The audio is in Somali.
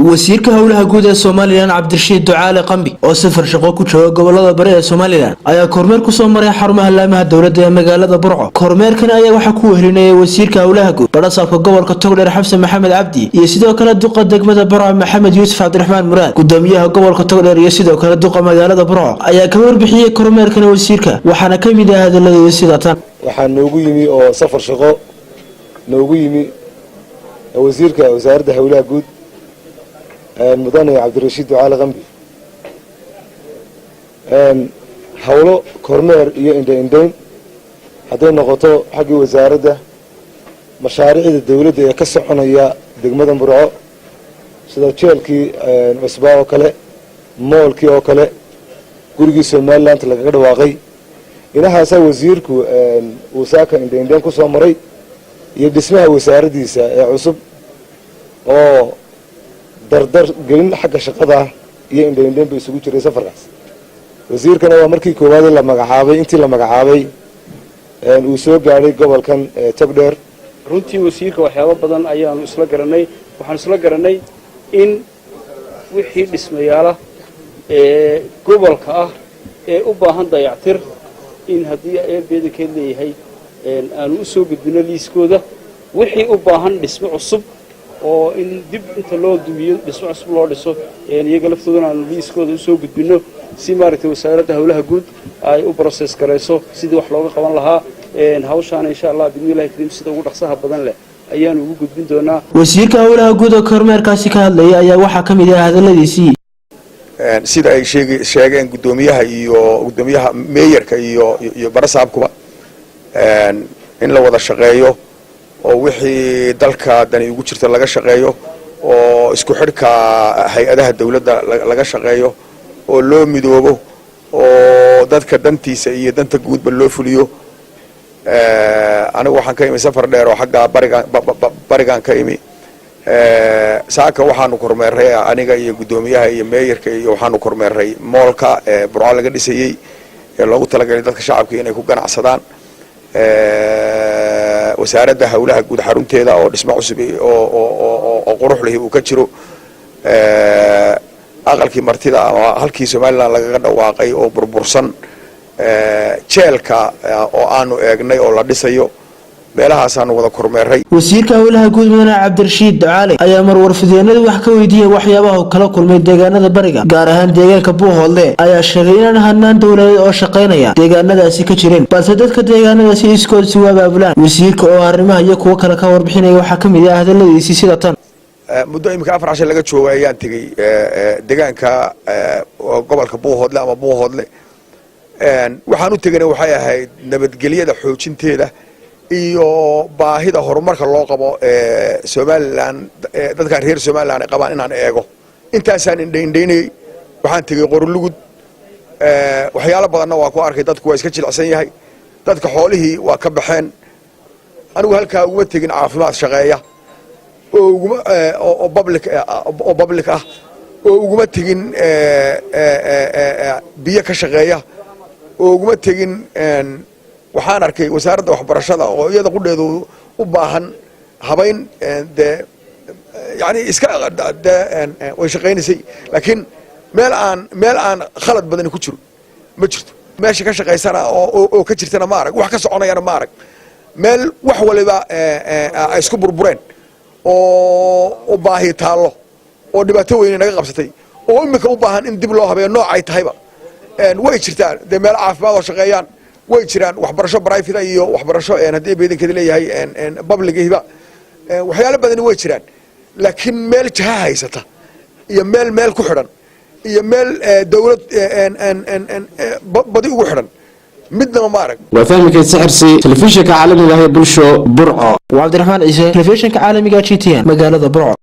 wasiirka howlaha guud ee Soomaaliland Cabdirashiid Ducaale Qambi oo safar shaqo ku jooga gobolada bari ee Soomaaliland ayaa kormeer ku soo maray xarumaha laamaha dawladda ee magaalada Burco. Kormeerkan ayaa waxa ku wehelinayay wasiirka howlaha guud Barasaabka gobolka Togdheer Xafsan Maxamed Cabdi iyo sidoo kale duqa degmada Burco Maxamed Yuusuf Cabdiraxmaan Muraad. Gudoomiyaha gobolka Togdheer iyo sidoo kale duqa magaalada Burco ayaa ka warbixiyay kormeerkan wasiirka waxaana ka mid ah hadalladii sida tan. waxaan noogu yimi oo safar shaqo noogu yimi wasiirka wasaaradda howlaha guud mudane Cabdirashiid Ducaale Qambi hawlo kormeer iyo indhayn haday noqoto xagii wasaaradda mashaariicda dawladda ee ka soconaya degmada Burco sida jeelkii cusbaa oo kale moolkii oo kale gurigii Soomaaliland laga dhawaaqay inahaas wasiirku uu saaka indhayn ku soo maray iyo dhismaha wasaaraddiisa ee cusub oo dardar gelin xagga shaqada iyo indhayn bay isugu jiray safarkaas wasiirkana waa markii koowaad la magacaabay intii la magacaabay uu soo gaaray gobolkan Togdheer runtii wasiirka waxyaabo badan ayaan isla garanay waxaan isla garanay in wixii dhismayaala ee gobolka ah ee u baahan dayactir in haddii ay beedkeed leeyahay aan u soo gudbino liiskooda wixii u baahan dhismo cusub oo in dib inta loo dumiyo dhismo cusub loo dhiso iyaga laftoodana aan liiskooda u soo gudbino si maaragtay wasaaradda howlaha guud ay u process gareyso sidii wax looga qaban lahaa hawshaan insha Allah bismillaahir kariim sida ugu dhaqsaha badan leh ayaan ugu gudbin doonaa. Wasiirka howlaha guud oo kormeerkaasi ka hadlay ayaa waxa ka mid ah hadaladiisii sida ay sheegeen gudoomiyaha mayorka iyo barasaabkuba in la wada shaqeeyo oo wixii dalka dani ugu jirta laga shaqeeyo oo isku xidhka hay'adaha dawladda laga shaqeeyo oo loo midoobo oo dadka dantiisa iyo danta guudba loo fuliyo anigu waxaan ka imi safar dheer oo xagga barigaan ka imi saaka waxaanu kormeeray aniga iyo gudoomiyaha iyo mayorka iyo waxaanu kormeeray moolka Burco laga dhisayay ee loogu talagalay dadka shacabka inay ku ganacsadaan wasaaradda howlaha guud xarunteeda oo dhismo cusub oo qurux leh uu ka jiro aqalkii martida ama halkii Soomaaliland laga dhawaaqay oo burbursan jeelka oo aanu eegnay oo la dhisayo meelahaas aanu wada kormeeray. Wasiirka howlaha guud mudane Cabdirashiid Ducaale ayaa mar warfideenada wax ka weydiiyay waxyaabaha kala kulmay deegaanada bariga gaar ahaan deegaanka Buuhoodle ayaa sheegay in hanaan dawladeed oo shaqeynaya deegaanadaasi ka jireen balse dadka deegaanadaasi iskood si waababulaan. Wasiirka oo arrimaha iyo kuwa kale ka warbixinaya waxa ka mid ah hadaladiisii sida tan. muddo imika 4 casho laga joogay ayaan tagay deegaanka gobolka Buuhoodle ama Buuhoodle waxaan u tagay waxay ahayd nabadgelyada xoojinteeda iyo baahida horumarka loo qabo Soomaaliland dadka reer Soomaaliland ay qabaan inaan eego intaasaan indhaynay waxaan tagay Qorlugud waxyaalo badanna waa ku arkay dadku waa iska jilicsan yahay dadka xoolihii waa ka baxeen anigu halkaa ugu tagin caafimaad shaqeeya oo public ah oo ugu tagin biyo ka shaqeeya oo ugu tagin waxaan arkay wasaaradda waxbarashada oo iyada qudheedu u baahan habayn yani iska way shaqeynaysay laakiin meel aan khalad badan ku jiro ma jirto meesha ka shaqeysana oo ka jirtana ma arag wax ka soconayana ma arag meel wax waliba ay isku burbureen oo baahi taalo oo dhibaato weyn naga qabsatay oo imika u baahan in dib loo habeeyo noocay tahayba way jirtaan meel caafimaad oo shaqeeyaan way jiraan waxbarasho private iyo waxbarasho hadii beedankeeda leeyahay public hiba waxyaalo badan way jiraan laakiin meel jaha haysata iyo meel ku xiran iyo meel dawlad badi ugu xiran midna ma arag waa fahmikay saxirsi telefishinka caalamiga ah ee bulsho Burco Cabdiraxmaan Ciise telefishinka caalamiga GTN magaalada Burco.